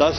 10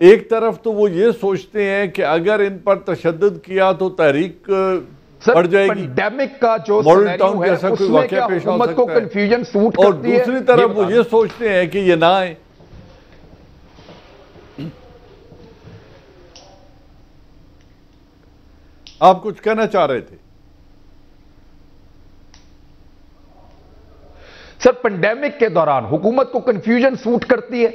ایک طرف تو وہ یہ سوچتے ہیں کہ اگر ان پر تشدد کیا تو تحریک بڑھ جائے گی، پینڈیمک کا جو ماڈل ٹاؤن جیسا کوئی واقعہ پیش ہو حکومت کو سکتا ہے، کنفیوژن سوٹ اور کرتی ہے. دوسری طرف وہ یہ سوچتے ہیں کہ یہ نہ آئے. آپ کچھ کہنا چاہ رہے تھے؟ سر پینڈیمک کے دوران حکومت کو کنفیوژن سوٹ کرتی ہے؟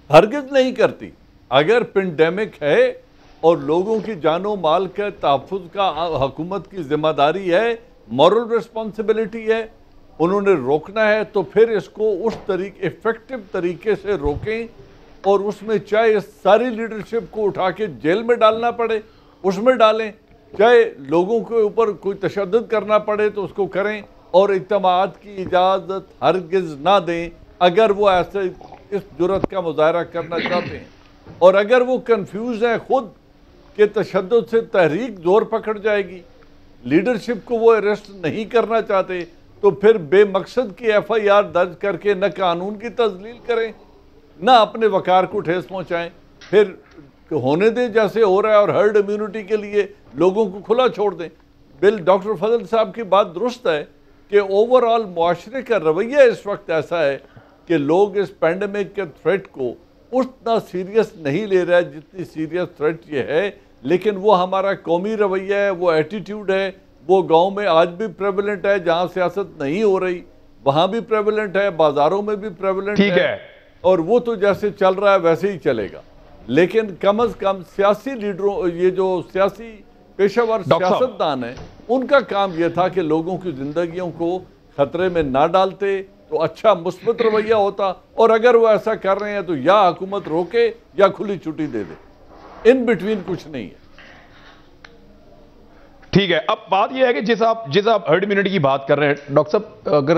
ہرگز نہیں کرتی. اگر پینڈیمک ہے اور لوگوں کی جان و مال کے تحفظ کا حکومت کی ذمہ داری ہے، مورل ریسپانسبلٹی ہے، انہوں نے روکنا ہے، تو پھر اس کو اس ایفیکٹو طریقے سے روکیں، اور اس میں چاہے ساری لیڈرشپ کو اٹھا کے جیل میں ڈالنا پڑے اس میں ڈالیں، چاہے لوگوں کے اوپر کوئی تشدد کرنا پڑے تو اس کو کریں، اور اجتماعات کی اجازت ہرگز نہ دیں اگر وہ ایسے اس جرات کا مظاہرہ کرنا چاہتے ہیں. اور اگر وہ کنفیوز ہیں خود کہ تشدد سے تحریک زور پکڑ جائے گی، لیڈرشپ کو وہ اریسٹ نہیں کرنا چاہتے، تو پھر بے مقصد کی FIR درج کر کے نہ قانون کی تذلیل کریں، نہ اپنے وقار کو ٹھیس پہنچائیں. پھر ہونے دیں جیسے ہو رہا ہے، اور ہرڈ امیونٹی کے لیے لوگوں کو کھلا چھوڑ دیں. ڈاکٹر فضل صاحب کی بات درست ہے کہ اوورآل معاشرے کا رویہ اس وقت ایسا ہے کہ لوگ اس پینڈیمک کے تھریٹ کو اتنا سیریس نہیں لے رہا ہے جتنی سیریس تھریٹ یہ ہے. لیکن وہ ہمارا قومی رویہ ہے، وہ ایٹیٹیوڈ ہے، وہ گاؤں میں آج بھی پریویلنٹ ہے. جہاں سیاست نہیں ہو رہی وہاں بھی پریویلنٹ ہے، بازاروں میں بھی پریویلنٹ ہے، اور وہ تو جیسے چل رہا ہے ویسے ہی چلے گا. لیکن کم از کم سیاسی لیڈروں، یہ جو سیاسی پیشہ ور سیاستدان ہیں، ان کا کام یہ تھا کہ لوگوں کی زندگیوں کو خطرے میں نہ ڈالتے تو اچھا مثبت رویہ ہوتا. اور اگر وہ ایسا کر رہے ہیں تو یا حکومت روکے یا کھلی چھٹی دے دے، ان بٹوین کچھ نہیں ہے. ٹھیک ہے. اب بات یہ ہے کہ جس آپ ہرڈ امیونٹی کی بات کر رہے ہیں ڈاکٹر صاحب، اگر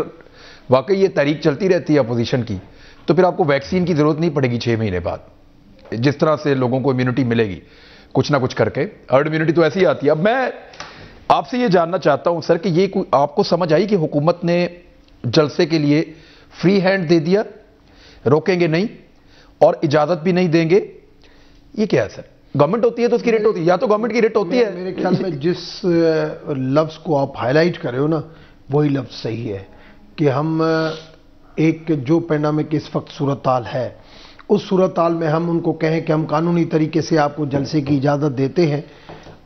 واقعی یہ تحریک چلتی رہتی ہے اپوزیشن کی تو پھر آپ کو ویکسین کی ضرورت نہیں پڑے گی 6 مہینے بعد. جس طرح سے لوگوں کو امیونٹی ملے گی کچھ نہ کچھ کر کے، ہرڈ امیونٹی تو ایسی ہی آتی ہے. اب میں آپ سے یہ جاننا چاہتا ہوں سر کہ یہ آپ کو سمجھ آئی کہ حکومت نے جلسے کے لیے فری ہینڈ دے دیا، روکیں گے نہیں اور اجازت بھی نہیں دیں گے؟ یہ کیا ہے سر؟ گورنمنٹ ہوتی ہے تو اس کی ریٹ ہوتی ہے، یا تو گورنمنٹ کی ریٹ ہوتی ہے. میرے خیال میں جس لفظ کو آپ ہائی لائٹ کر رہے ہو نا، وہی لفظ صحیح ہے کہ ہم ایک جو پینڈیمک اس وقت صورتحال ہے، اس صورتحال میں ہم ان کو کہیں کہ ہم قانونی طریقے سے آپ کو جلسے کی اجازت دیتے ہیں،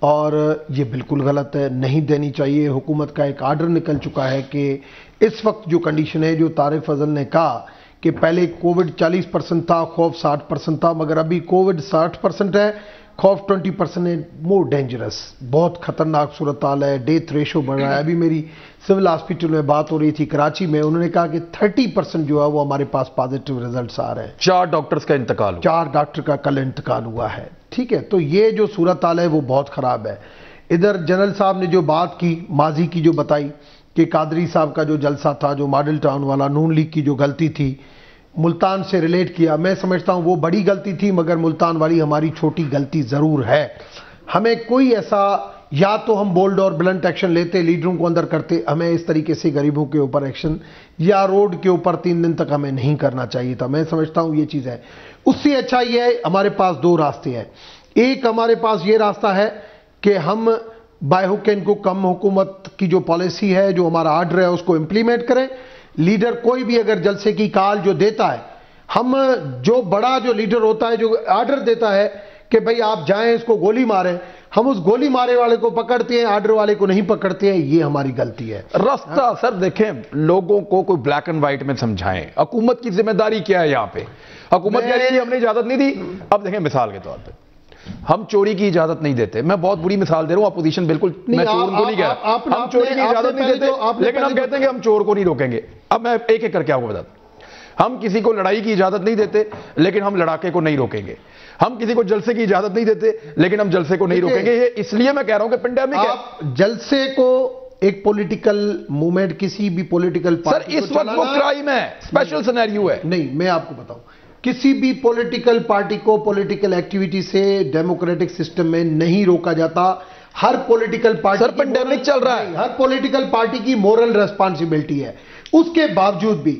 اور یہ بالکل غلط ہے، نہیں دینی چاہیے. حکومت کا ایک آرڈر نکل چکا ہے کہ اس وقت جو کنڈیشن ہے، جو طارق فضل نے کہا کہ پہلے کووڈ 40% تھا، خوف 60% تھا، مگر ابھی کووڈ 60% ہے، خوف 20% ہے. مور ڈینجرس، بہت خطرناک صورتحال ہے، ڈیتھ ریشو بڑھ رہا ہے. ابھی میری سول ہاسپٹل میں بات ہو رہی تھی کراچی میں، انہوں نے کہا کہ 30% جو ہے وہ ہمارے پاس پازیٹیو ریزلٹس آ رہے ہیں. 4 ڈاکٹرز کا انتقال ہوا، 4 ڈاکٹر کا کل انتقال ہوا ہے. ٹھیک ہے، تو یہ جو صورتحال ہے وہ بہت خراب ہے. ادھر جنرل صاحب نے جو بات کی ماضی کی، جو بتائی کہ قادری صاحب کا جو جلسہ تھا، جو ماڈل ٹاؤن والا، نون لیگ کی جو غلطی تھی، ملتان سے ریلیٹ کیا. میں سمجھتا ہوں وہ بڑی غلطی تھی، مگر ملتان والی ہماری چھوٹی غلطی ضرور ہے. ہمیں کوئی ایسا، یا تو ہم بولڈ اور بلنٹ ایکشن لیتے، لیڈروں کو اندر کرتے، ہمیں اس طریقے سے غریبوں کے اوپر ایکشن یا روڈ کے اوپر 3 دن تک ہمیں نہیں کرنا چاہیے تھا. میں سمجھتا ہوں یہ چیز ہے. اس سے اچھا یہ ہے ہمارے پاس 2 راستے ہیں. ایک ہمارے پاس یہ راستہ ہے کہ ہم بائی ہک اینڈ کروک کم حکومت کی جو پالیسی ہے، جو ہمارا آرڈر ہے، اس کو امپلیمنٹ کریں. لیڈر کوئی بھی اگر جلسے کی کال جو دیتا ہے، ہم جو بڑا جو لیڈر ہوتا ہے جو آرڈر دیتا ہے کہ بھئی آپ جائیں اس کو گولی ماریں، ہم اس گولی مارے والے کو پکڑتے ہیں، آرڈر والے کو نہیں پکڑتے ہیں. یہ ہماری غلطی ہے. راستہ سر دیکھیں، لوگوں کو کوئی بلیک اینڈ وائٹ میں سمجھائیں. حکومت کی ذمہ داری کیا ہے یہاں پہ؟ حکومت کہہ رہی ہے ہم نے اجازت نہیں دی. اب دیکھیں مثال کے طور پہ ہم چوری کی اجازت نہیں دیتے. میں بہت بری مثال دے رہا ہوں، اپوزیشن بالکل، میں چور کو نہیں کہہ رہا، ہم چوری کی اجازت نہیں دیتے، لیکن ہم کہتے ہیں کہ ہم چور کو نہیں روکیں گے. اب میں ایک ایک کر کے آپ کو بتاتا ہوں. ہم کسی کو لڑائی کی اجازت نہیں دیتے، لیکن ہم لڑاکے کو نہیں روکیں گے. ہم کسی کو جلسے کی اجازت نہیں دیتے، لیکن ہم جلسے کو نہیں روکیں گے. یہ اس لیے میں کہہ رہا ہوں کہ پینڈیمک ہے. آپ جلسے کو ایک پولیٹیکل موومنٹ، کسی بھی پولیٹیکل پارٹی سر اس وقت وہ کرائم ہے، اسپیشل سینیریو ہے. نہیں، میں آپ کو بتاؤں، کسی بھی پولیٹیکل پارٹی کو پولیٹیکل ایکٹیویٹی سے ڈیموکریٹک سسٹم میں نہیں روکا جاتا. ہر پولیٹیکل پارٹی، سر پینڈیمک چل رہا ہے، ہر پولیٹیکل پارٹی کی مورل ریسپانسبلٹی ہے. اس کے باوجود بھی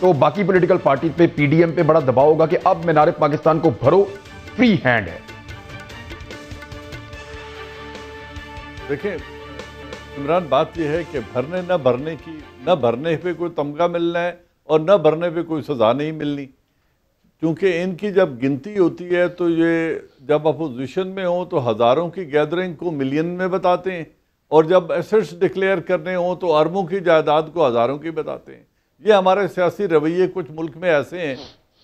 تو باقی پولیٹیکل پارٹی پہ پی ڈی ایم پہ بڑا دباؤ ہوگا کہ اب مینار پاکستان کو بھرو، فری ہینڈ ہے. دیکھیں عمران، بات یہ ہے کہ بھرنے نہ بھرنے پہ کوئی تمغہ ملنا ہے اور نہ بھرنے پہ کوئی سزا نہیں ملنی، کیونکہ ان کی جب گنتی ہوتی ہے تو یہ جب اپوزیشن میں ہوں تو ہزاروں کی گیدرنگ کو ملین میں بتاتے ہیں، اور جب ایسٹس ڈکلیئر کرنے ہوں تو اربوں کی جائیداد کو ہزاروں کی بتاتے ہیں. یہ ہمارے سیاسی رویے کچھ ملک میں ایسے ہیں،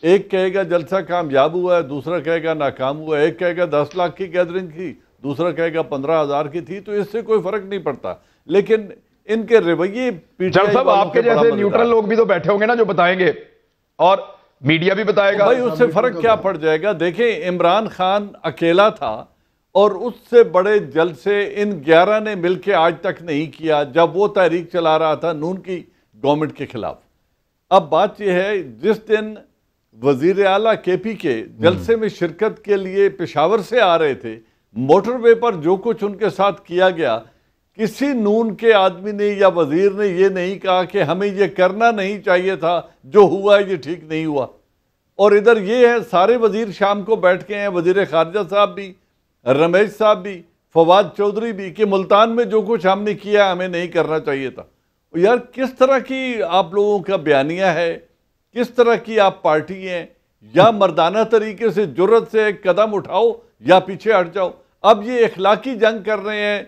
ایک کہے گا جلسہ کامیاب ہوا ہے، دوسرا کہے گا ناکام ہوا ہے، ایک کہے گا 10 لاکھ کی گیدرنگ تھی، دوسرا کہے گا 15,000 کی تھی، تو اس سے کوئی فرق نہیں پڑتا. لیکن ان کے رویے جب صاحب آپ کے جیسے نیوٹرل لوگ بھی تو بیٹھے ہوں گے نا جو بتائیں گے، اور میڈیا بھی بتائے گا. بھائی اس سے فرق کیا پڑ جائے گا؟ دیکھیں عمران خان اکیلا تھا اور اس سے بڑے جلسے ان 11 نے مل کے آج تک نہیں کیا جب وہ تحریک چلا رہا تھا نون کی گورنمنٹ کے خلاف. اب بات یہ ہے، جس دن وزیر اعلیٰ کے پی کے جلسے میں شرکت کے لیے پشاور سے آ رہے تھے، موٹر وے پر جو کچھ ان کے ساتھ کیا گیا، کسی نون کے آدمی نے یا وزیر نے یہ نہیں کہا کہ ہمیں یہ کرنا نہیں چاہیے تھا، جو ہوا ہے یہ ٹھیک نہیں ہوا. اور ادھر یہ ہے سارے وزیر شام کو بیٹھ کے ہیں، وزیر خارجہ صاحب بھی، رمیش صاحب بھی، فواد چودھری بھی، کہ ملتان میں جو کچھ ہم نے کیا ہمیں نہیں کرنا چاہیے تھا. یار کس طرح کی آپ لوگوں کا بیانیہ ہے، کس طرح کی آپ پارٹی ہیں؟ یا مردانہ طریقے سے جرت سے ایک قدم اٹھاؤ یا پیچھے ہٹ جاؤ. اب یہ اخلاقی جنگ کر رہے ہیں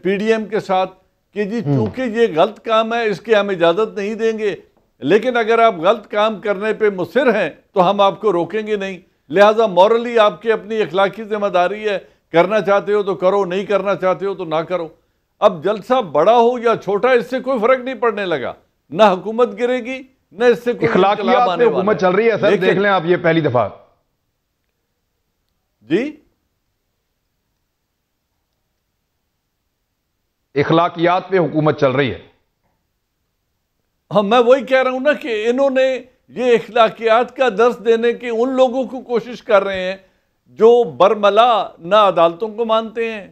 پی ڈی ایم کے ساتھ کہ جی چونکہ یہ غلط کام ہے اس کی ہم اجازت نہیں دیں گے، لیکن اگر آپ غلط کام کرنے پہ مصر ہیں تو ہم آپ کو روکیں گے نہیں. لہٰذا مورلی آپ کی اپنی اخلاقی ذمہ داری ہے، کرنا چاہتے ہو تو کرو، نہیں کرنا چاہتے ہو تو نہ کرو. اب جلسہ بڑا ہو یا چھوٹا اس سے کوئی فرق نہیں پڑنے لگا، نہ حکومت گرے گی نہ اس سے کوئی اخلاقیات پہ حکومت چل رہی ہے. سر دیکھ لیں آپ، یہ پہلی دفعہ جی اخلاقیات پہ حکومت چل رہی ہے. ہاں میں وہی کہہ رہا ہوں نا کہ انہوں نے یہ اخلاقیات کا درس دینے کی ان لوگوں کو کوشش کر رہے ہیں جو برملا نہ عدالتوں کو مانتے ہیں،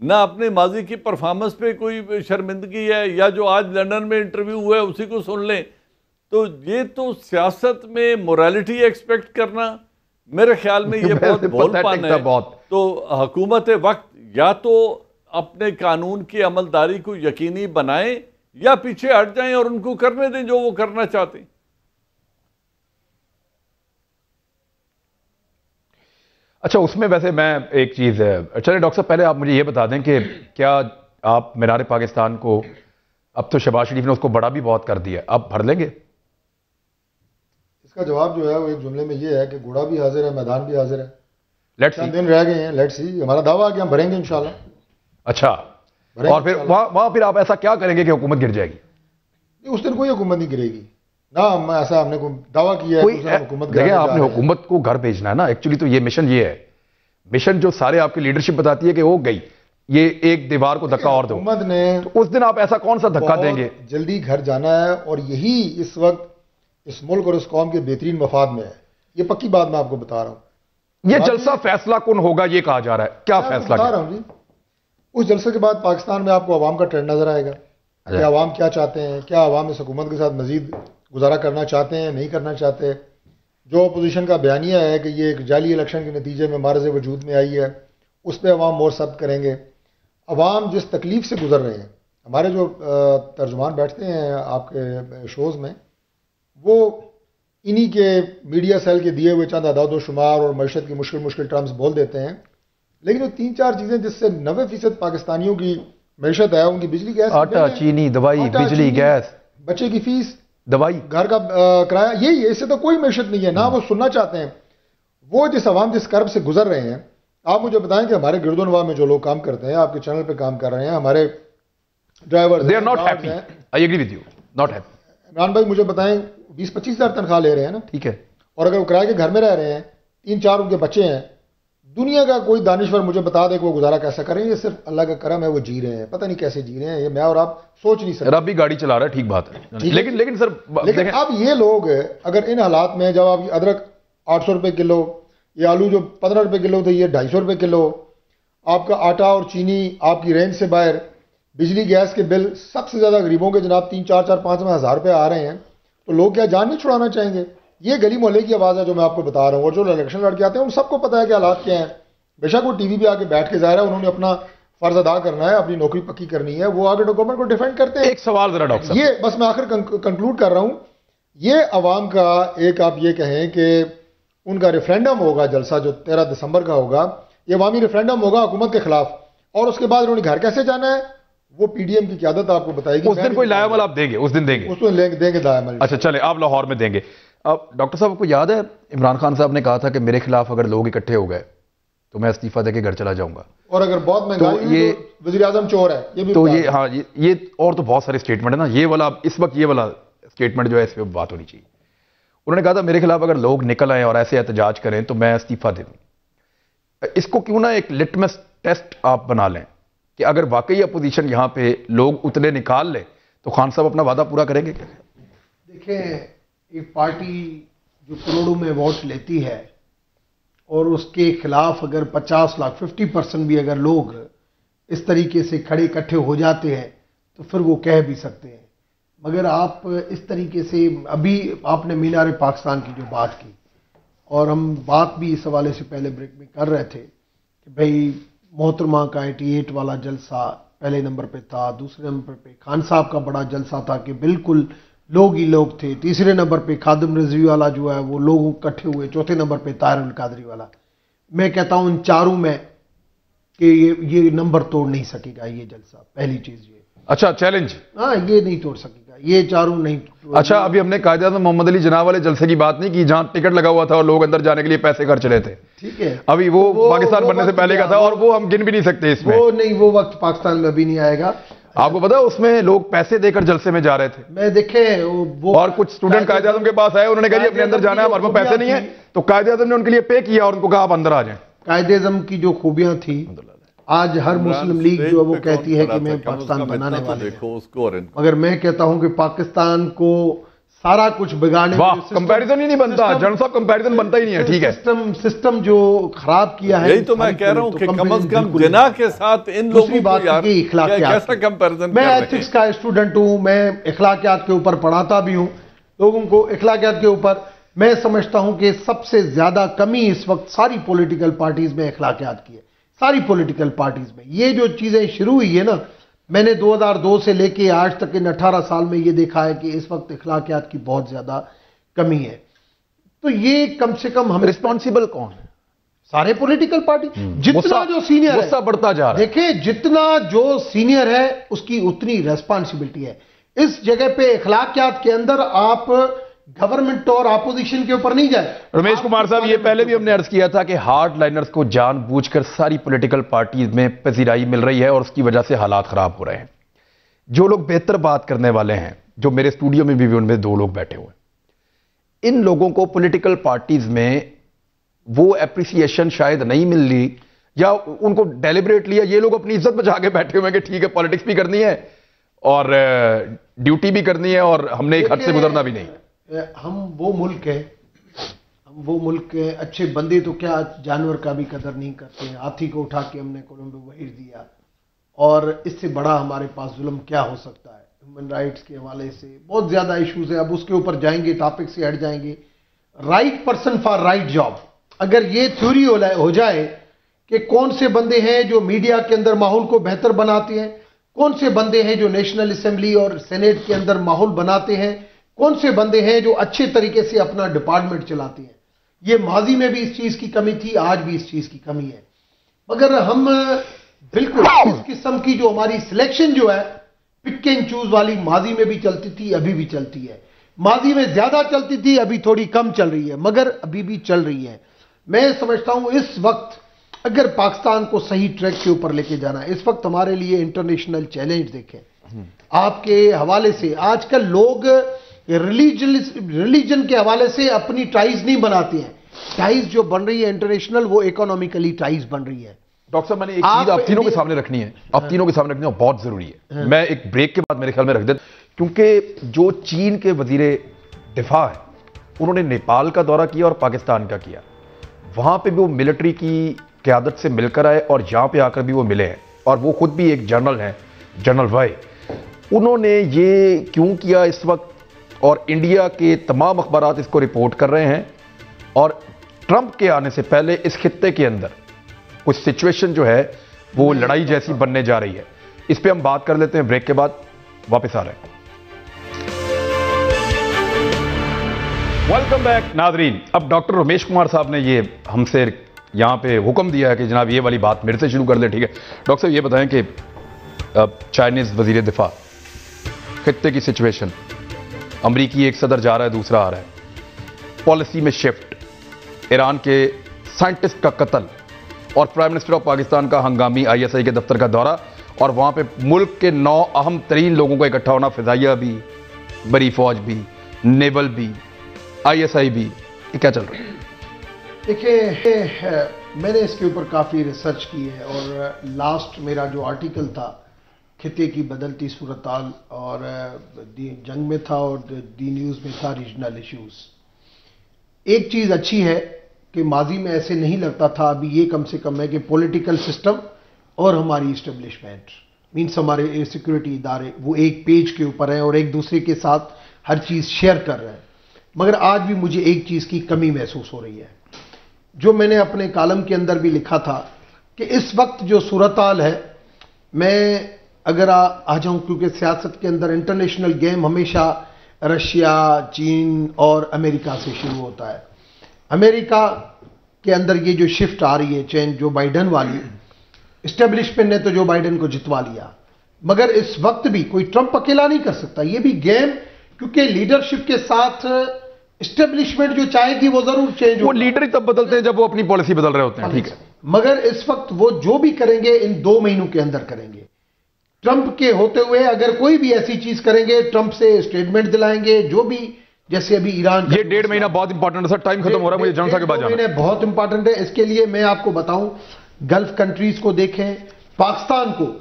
نہ اپنے ماضی کی پرفارمنس پہ کوئی شرمندگی ہے، یا جو آج لندن میں انٹرویو ہوا ہے اسی کو سن لیں. تو یہ تو سیاست میں موریلٹی ایکسپیکٹ کرنا میرے خیال میں یہ بہت بھول پان ہے. تو حکومت وقت یا تو اپنے قانون کی عملداری کو یقینی بنائیں یا پیچھے ہٹ جائیں اور ان کو کرنے دیں جو وہ کرنا چاہتے ہیں. اچھا اس میں ویسے میں ایک چیز ہے، چلے ڈاکٹر صاحب پہلے آپ مجھے یہ بتا دیں کہ کیا آپ مینار پاکستان کو، اب تو شہباز شریف نے اس کو بڑا بھی بہت کر دیا، اب بھر لیں گے؟ اس کا جواب جو ہے وہ ایک جملے میں یہ ہے کہ گھوڑا بھی حاضر ہے، میدان بھی حاضر ہے. چند دن رہ گئے ہیں، لیٹس سی. ہمارا دعویٰ ہے کہ ہم بھریں گے انشاءاللہ. اچھا، اور پھر وہاں پھر آپ ایسا کیا کریں گے کہ حکومت گر جائے گی؟ اس دن کوئی حکومت نہیں گرے گی نہ. ایسا ہم نے دعویٰ کیا ہے حکومت. دیکھیں آپ نے حکومت کو گھر بھیجنا ہے نا، ایکچولی تو یہ مشن یہ ہے، مشن جو سارے آپ کی لیڈرشپ بتاتی ہے کہ وہ گئی، یہ ایک دیوار کو دھکا اور دو. حکومت نے اس دن آپ ایسا کون سا دھکا دیں گے؟ جلدی گھر جانا ہے، اور یہی اس وقت اس ملک اور اس قوم کے بہترین مفاد میں ہے. یہ پکی بات میں آپ کو بتا رہا ہوں. یہ جلسہ فیصلہ کن ہوگا یہ کہا جا رہا ہے، کیا فیصلہ بتا رہا ہوں جی. اس جلسے کے بعد پاکستان میں آپ کو عوام کا ٹرینڈ نظر آئے گا کہ عوام کیا چاہتے ہیں، کیا عوام اس حکومت کے ساتھ مزید گزارا کرنا چاہتے ہیں، نہیں کرنا چاہتے. جو اپوزیشن کا بیانیہ ہے کہ یہ ایک جعلی الیکشن کے نتیجے میں معرض وجود میں آئی ہے، اس پہ عوام مور ثبت کریں گے. عوام جس تکلیف سے گزر رہے ہیں، ہمارے جو ترجمان بیٹھتے ہیں آپ کے شوز میں، وہ انہی کے میڈیا سیل کے دیے ہوئے چند اعداد و شمار اور معیشت کی مشکل ٹرمز بول دیتے ہیں، لیکن وہ 3-4 چیزیں جس سے 90% پاکستانیوں کی معیشت ہے، ان کی بجلی گیس، آٹا چینی دوائی، بجلی گیس، بچے کی فیس، دوائی، گھر کا کرایہ، یہی ہے. اس سے تو کوئی معیشت نہیں ہے، نہ وہ سننا چاہتے ہیں. وہ جس عوام جس کرب سے گزر رہے ہیں، آپ مجھے بتائیں کہ ہمارے گرد و نواح میں جو لوگ کام کرتے ہیں، آپ کے چینل پہ کام کر رہے ہیں، ہمارے driver, they are not happy. I agree with you, not happy. Imran بھائی مجھے بتائیں 20-25 ہزار تنخواہ لے رہے ہیں نا، ٹھیک ہے، اور اگر وہ کرائے کے گھر میں رہ رہے ہیں، 3-4 ان کے بچے ہیں، دنیا کا کوئی دانشور مجھے بتا دے کہ وہ گزارا کیسا کریں. یہ صرف اللہ کا کرم ہے، وہ جی رہے ہیں. پتہ نہیں کیسے جی رہے ہیں، یہ میں اور آپ سوچ نہیں سکتے. رب بھی گاڑی چلا رہا ہے، ٹھیک بات ہے، لیکن سر لیکن اب یہ لوگ اگر ان حالات میں، جب آپ کی ادرک 800 روپے کلو، یہ آلو جو 15 روپے کلو تھے یہ 250 روپے کلو، آپ کا آٹا اور چینی آپ کی رینج سے باہر، بجلی گیس کے بل سب سے زیادہ غریبوں کے جناب 3-4-5 ہزار روپے آ رہے ہیں. تو لوگ کیا جان نہیں چھڑانا چاہیں گے؟ یہ گلی محلے کی آواز ہے جو میں آپ کو بتا رہا ہوں. اور جو الیکشن لڑ کے آتے ہیں ان سب کو پتہ ہے کہ حالات کیا ہیں. بے شک وہ ٹی وی پہ آ کے بیٹھ کے ظاہر ہے انہوں نے اپنا فرض ادا کرنا ہے, اپنی نوکری پکی کرنی ہے, وہ آگے گورنمنٹ کو ڈیفینڈ کرتے ہیں. ایک سوال ذرا ڈاکٹر صاحب, یہ بس میں آخر کنکلوڈ کر رہا ہوں. یہ عوام کا ایک آپ یہ کہیں کہ ان کا ریفرینڈم ہوگا, جلسہ جو 13 دسمبر کا ہوگا, یہ عوامی ریفرینڈم ہوگا حکومت کے خلاف, اور اس کے بعد انہوں نے گھر کیسے جانا ہے وہ پی ڈی ایم کی قیادت آپ کو بتائے گی. اس دن کوئی لائے عمل آپ دیں گے؟ اس دن دیں گے, اس دن دیں گے لائے عمل. اچھا چلیں, آپ لاہور میں دیں گے. اب ڈاکٹر صاحب کو یاد ہے عمران خان صاحب نے کہا تھا کہ میرے خلاف اگر لوگ اکٹھے ہو گئے تو میں استعفیٰ دے کے گھر چلا جاؤں گا, اور اگر بہت مہنگائی ہوئی تو وزیر اعظم چور ہے. یہ بھی تو یہ ہاں یہ اور تو بہت سارے اسٹیٹمنٹ ہے نا, یہ والا اس وقت یہ والا اسٹیٹمنٹ جو ہے اس پہ بات ہونی چاہیے. انہوں نے کہا تھا میرے خلاف اگر لوگ نکل آئیں اور ایسے احتجاج کریں تو میں استعفیٰ دے دوں. اس کو کیوں نہ ایک لٹمس ٹیسٹ آپ بنا لیں کہ اگر واقعی اپوزیشن یہاں پہ لوگ اتنے نکال لیں تو خان صاحب اپنا وعدہ پورا کریں گے کیا؟ دیکھیں, ایک پارٹی جو کروڑوں میں ووٹ لیتی ہے اور اس کے خلاف اگر 50 لاکھ 50% بھی اگر لوگ اس طریقے سے کھڑے اکٹھے ہو جاتے ہیں تو پھر وہ کہہ بھی سکتے ہیں. مگر آپ اس طریقے سے ابھی آپ نے مینار پاکستان کی جو بات کی, اور ہم بات بھی اس حوالے سے پہلے بریک میں کر رہے تھے کہ بھئی محترمہ کا 88 والا جلسہ پہلے نمبر پہ تھا, دوسرے نمبر پہ خان صاحب کا بڑا جلسہ تھا کہ بالکل لوگ ہی لوگ تھے, تیسرے نمبر پہ خادم رضوی والا جو ہے وہ لوگ اکٹھے ہوئے, چوتھے نمبر پہ طاہر القادری والا. میں کہتا ہوں ان چاروں میں کہ یہ نمبر توڑ نہیں سکے گا یہ جلسہ. پہلی چیز یہ. اچھا چیلنج, ہاں یہ نہیں توڑ سکے گا, یہ چاروں نہیں. اچھا ابھی ہم نے قائد اعظم محمد علی جناح والے جلسے کی بات نہیں کی جہاں ٹکٹ لگا ہوا تھا اور لوگ اندر جانے کے لیے پیسے خرچ رہے تھے. ٹھیک ہے, ابھی وہ پاکستان بننے سے پہلے کا تھا اور وہ ہم گن بھی نہیں سکتے اس میں. وہ نہیں, وہ وقت پاکستان میں ابھی نہیں آئے گا. آپ کو پتا اس میں لوگ پیسے دے کر جلسے میں جا رہے تھے. میں دیکھیں وہ اور کچھ اسٹوڈنٹ قائد اعظم کے پاس آئے, انہوں نے کہا جی اپنے اندر جانا ہے, ہمارے پاس پیسے نہیں ہیں, تو قائد اعظم نے ان کے لیے پے کیا اور ان کو کہا آپ اندر آ جائیں. قائد اعظم کی جو خوبیاں تھی آج ہر مسلم لیگ جو ہے وہ کہتی ہے کہ میں پاکستان بنانے والے ہیں, مگر میں کہتا ہوں کہ پاکستان کو سارا کچھ بگاڑنے واہ کمپیریزن ہی نہیں بنتا جنرل صاحب, کمپیریزن بنتا ہی نہیں ہے. ٹھیک ہے, سسٹم جو خراب کیا ہے, یہی تو میں کہہ رہا ہوں کہ کم از کم جناح کے ساتھ ان لوگوں کو یار کیسا کمپیریزن. میں ایتھکس کا اسٹوڈنٹ ہوں, میں اخلاقیات کے اوپر پڑھاتا بھی ہوں لوگوں کو اخلاقیات کے اوپر. میں سمجھتا ہوں کہ سب سے زیادہ کمی اس وقت ساری پولیٹیکل پارٹیز میں اخلاقیات کی ہے, ساری پولیٹیکل پارٹیز میں. یہ جو چیزیں شروع ہوئی ہے نا, میں نے 2002 سے لے کے آج تک ان 18 سال میں یہ دیکھا ہے کہ اس وقت اخلاقیات کی بہت زیادہ کمی ہے. تو یہ کم سے کم ہم رسپانسیبل کون ہے؟ سارے پولیٹیکل پارٹی. جتنا جو سینئر ہے, غصہ بڑھتا جا رہا ہے. دیکھیں جتنا جو سینئر ہے اس کی اتنی ریسپانسبلٹی ہے. اس جگہ پہ اخلاقیات کے اندر آپ گورنمنٹ اور اپوزیشن کے اوپر نہیں جائے. رمیش کمار صاحب, یہ پہلے بھی ہم نے عرض کیا تھا کہ ہارڈ لائنرز کو جان بوجھ کر ساری پولیٹیکل پارٹیز میں پذیرائی مل رہی ہے اور اس کی وجہ سے حالات خراب ہو رہے ہیں. جو لوگ بہتر بات کرنے والے ہیں, جو میرے اسٹوڈیو میں بھی ان میں 2 لوگ بیٹھے ہوئے, ان لوگوں کو پولیٹیکل پارٹیز میں وہ اپریسیشن شاید نہیں مل رہی, یا ان کو ڈیلیبریٹلی یہ لوگ اپنی عزت بچا کے بیٹھے ہوئے کہ ٹھیک ہے پالیٹکس بھی کرنی ہے اور ڈیوٹی بھی کرنی ہے اور ہم نے ایک حد سے گزرنا بھی نہیں. ہم وہ ملک ہے, ہم وہ ملک ہے, اچھے بندے تو کیا جانور کا بھی قدر نہیں کرتے ہیں. ہاتھی کو اٹھا کے ہم نے کولمبو وحیر دیا, اور اس سے بڑا ہمارے پاس ظلم کیا ہو سکتا ہے. ہیومن رائٹس کے حوالے سے بہت زیادہ ایشوز ہیں, اب اس کے اوپر جائیں گے, ٹاپک سے ہٹ جائیں گے. Right person for right job, اگر یہ تھیوری ہو جائے کہ کون سے بندے ہیں جو میڈیا کے اندر ماحول کو بہتر بناتے ہیں, کون سے بندے ہیں جو نیشنل اسمبلی اور سینیٹ کے اندر ماحول بناتے ہیں, کون سے بندے ہیں جو اچھے طریقے سے اپنا ڈپارٹمنٹ چلاتے ہیں. یہ ماضی میں بھی اس چیز کی کمی تھی, آج بھی اس چیز کی کمی ہے. مگر ہم بالکل اس قسم کی جو ہماری سلیکشن جو ہے پک اینڈ چوز والی ماضی میں بھی چلتی تھی, ابھی بھی چلتی ہے. ماضی میں زیادہ چلتی تھی, ابھی تھوڑی کم چل رہی ہے, مگر ابھی بھی چل رہی ہے. میں سمجھتا ہوں اس وقت اگر پاکستان کو صحیح ٹریک کے اوپر لے کے جانا ہے, اس وقت ہمارے لیے انٹرنیشنل چیلنج دیکھیں. آپ کے حوالے سے آج کل لوگ ریلیجن کے حوالے سے اپنی ٹائز نہیں بناتے ہیں. ٹائز جو بن رہی ہے انٹرنیشنل, وہ اکنامیکلی ٹائز بن رہی ہے. ڈاکٹر صاحب میں نے ایک چیز آپ تینوں کے سامنے رکھنی ہے, آپ تینوں کے سامنے رکھنی ہے, بہت ضروری ہے. میں ایک بریک کے بعد میرے خیال میں رکھ دیتا, کیونکہ جو چین کے وزیر دفاع ہے انہوں نے نیپال کا دورہ کیا اور پاکستان کا کیا, وہاں پہ بھی وہ ملٹری کی قیادت سے مل کر آئے اور یہاں پہ آ کر بھی وہ ملے ہیں, اور وہ خود بھی ایک جنرل ہیں, جنرل وائی. انہوں نے یہ کیوں کیا اس وقت اور انڈیا کے تمام اخبارات اس کو رپورٹ کر رہے ہیں، اور ٹرمپ کے آنے سے پہلے اس خطے کے اندر کچھ سچویشن جو ہے وہ لڑائی جیسی بننے جا رہی ہے۔ اس پہ ہم بات کر لیتے ہیں، بریک کے بعد واپس آ رہے ہیں۔ ویلکم بیک ناظرین۔ اب ڈاکٹر رمیش کمار صاحب نے یہ ہم سے یہاں پہ حکم دیا ہے کہ جناب یہ والی بات میرے سے شروع کر دیں، ٹھیک ہے ڈاکٹر صاحب؟ یہ بتائیں کہ چائنیز وزیر دفاع، خطے کی سچویشن، امریکی ایک صدر جا رہا ہے دوسرا آ رہا ہے، پالیسی میں شفٹ، ایران کے سائنٹسٹ کا قتل، اور پرائم منسٹر آف پاکستان کا ہنگامی ISI کے دفتر کا دورہ، اور وہاں پہ ملک کے 9 اہم ترین لوگوں کو اکٹھا ہونا، فضائیہ بھی، بری فوج بھی، نیول بھی، ISI بھی، یہ کیا چل رہا ہے؟ دیکھیں، میں نے اس کے اوپر کافی ریسرچ کی ہے، اور لاسٹ میرا جو آرٹیکل تھا خطے کی بدلتی صورتحال اور جنگ میں تھا، اور دی نیوز میں تھا ریجنل ایشوز۔ ایک چیز اچھی ہے کہ ماضی میں ایسے نہیں لگتا تھا، ابھی یہ کم سے کم ہے کہ پولیٹیکل سسٹم اور ہماری اسٹیبلشمنٹ مینس ہمارے سیکورٹی ادارے وہ ایک پیج کے اوپر ہیں اور ایک دوسرے کے ساتھ ہر چیز شیئر کر رہے ہیں۔ مگر آج بھی مجھے ایک چیز کی کمی محسوس ہو رہی ہے، جو میں نے اپنے کالم کے اندر بھی لکھا تھا کہ اس وقت جو صورتحال ہے، میں اگر آ جاؤں، کیونکہ سیاست کے اندر انٹرنیشنل گیم ہمیشہ رشیا، چین اور امریکہ سے شروع ہوتا ہے۔ امریکہ کے اندر یہ جو شفٹ آ رہی ہے چین جو بائیڈن والی، اسٹیبلشمنٹ نے تو جو بائیڈن کو جتوا لیا، مگر اس وقت بھی کوئی ٹرمپ اکیلا نہیں کر سکتا، یہ بھی گیم، کیونکہ لیڈرشپ کے ساتھ اسٹیبلشمنٹ جو چاہے گی وہ ضرور چینج وہ لیڈر ہی تب بدلتے ہیں جب وہ اپنی پالیسی بدل رہے ہوتے ہیں، ٹھیک ہے، مگر اس وقت وہ جو بھی کریں گے ان 2 مہینوں کے اندر کریں گے۔ ٹرمپ کے ہوتے ہوئے اگر کوئی بھی ایسی چیز کریں گے، ٹرمپ سے اسٹیٹمنٹ دلائیں گے، جو بھی، جیسے ابھی ایران، یہ 1.5 مہینہ بہت امپورٹنٹ ہے سر، ٹائم ختم ہو رہا ہے، مجھے جنرل صاحب کے بعد جانا ہے۔ بہت امپورٹنٹ ہے، اس کے لیے میں آپ کو بتاؤں، گلف کنٹریز کو دیکھیں، پاکستان کو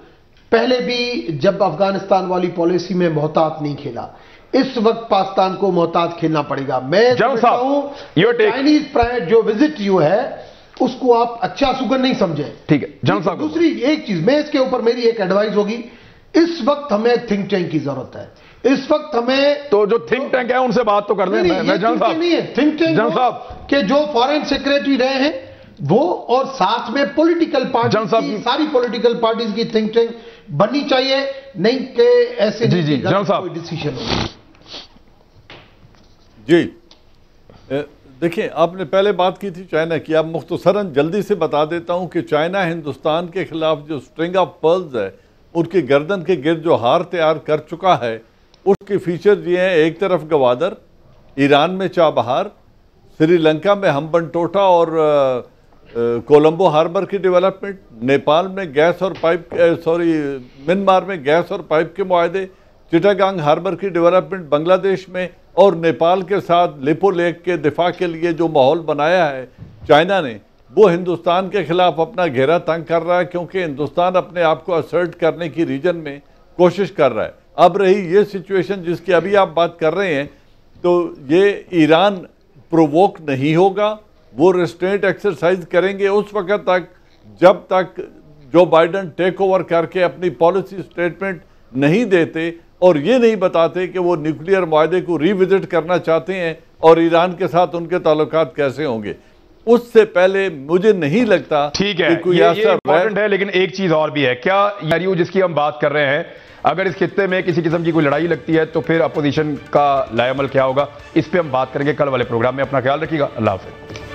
پہلے بھی جب افغانستان والی پالیسی میں محتاط نہیں کھیلا، اس وقت پاکستان کو محتاط کھیلنا پڑے گا۔ میں سمجھتا ہوں چائنیز پرائیویٹ جو وزٹ جو ہے اس کو آپ اچھا سگن نہیں سمجھیں، ٹھیک ہے جنرل صاحب۔ دوسری ایک چیز میں اس کے اوپر میری ایک ایڈوائز ہوگی، اس وقت ہمیں تھنک ٹینک کی ضرورت ہے، اس وقت ہمیں تو جو تھنک ٹینک ہے ان سے بات تو کر لیں۔ میں جنرل صاحب نہیں ہے تھنک ٹینک جنرل صاحب کہ جو فارن سیکریٹری رہے ہیں وہ، اور ساتھ میں پولیٹیکل پارٹیز کی، ساری پولیٹیکل پارٹیز کی تھنک ٹینک بننی چاہیے، نہیں کہ ایسے جنرل صاحب کوئی ڈیسیژن ہو۔ جی دیکھیں، آپ نے پہلے بات کی تھی چائنا کی، اب مختصراً جلدی سے بتا دیتا ہوں کہ چائنا ہندوستان کے خلاف جو سٹرنگ آف پرلز ہے، ان کی گردن کے گرد جو ہار تیار کر چکا ہے، اس کے فیچرز یہ ہیں: ایک طرف گوادر، ایران میں چابہار، سری لنکا میں ہمبن ٹوٹا اور کولمبو ہاربر کی ڈیولپمنٹ، نیپال میں گیس اور پائپ منمار میں گیس اور پائپ کے معاہدے، چٹاگانگ ہاربر کی ڈیولپمنٹ بنگلہ دیش میں، اور نیپال کے ساتھ لیپو لیک کے دفاع کے لیے جو ماحول بنایا ہے چائنا نے، وہ ہندوستان کے خلاف اپنا گھیرا تنگ کر رہا ہے، کیونکہ ہندوستان اپنے آپ کو اسرٹ کرنے کی ریجن میں کوشش کر رہا ہے۔ اب رہی یہ سچویشن جس کی ابھی آپ بات کر رہے ہیں، تو یہ ایران پرووک نہیں ہوگا، وہ ریسٹرینٹ ایکسرسائز کریں گے اس وقت تک جب تک جو بائیڈن ٹیک اوور کر کے اپنی پالیسی سٹیٹمنٹ نہیں دیتے اور یہ نہیں بتاتے کہ وہ نیوکلیئر معاہدے کو ری وزٹ کرنا چاہتے ہیں اور ایران کے ساتھ ان کے تعلقات کیسے ہوں گے۔ اس سے پہلے مجھے نہیں لگتا ٹھیک ہے، یہ امپورٹنٹ ہے، لیکن ایک چیز اور بھی ہے، کیا یاریو جس کی ہم بات کر رہے ہیں، اگر اس خطے میں کسی قسم کی کوئی لڑائی لگتی ہے تو پھر اپوزیشن کا لائے عمل کیا ہوگا؟ اس پہ ہم بات کریں گے کل والے پروگرام میں۔ اپنا خیال رکھیے گا، اللہ حافظ۔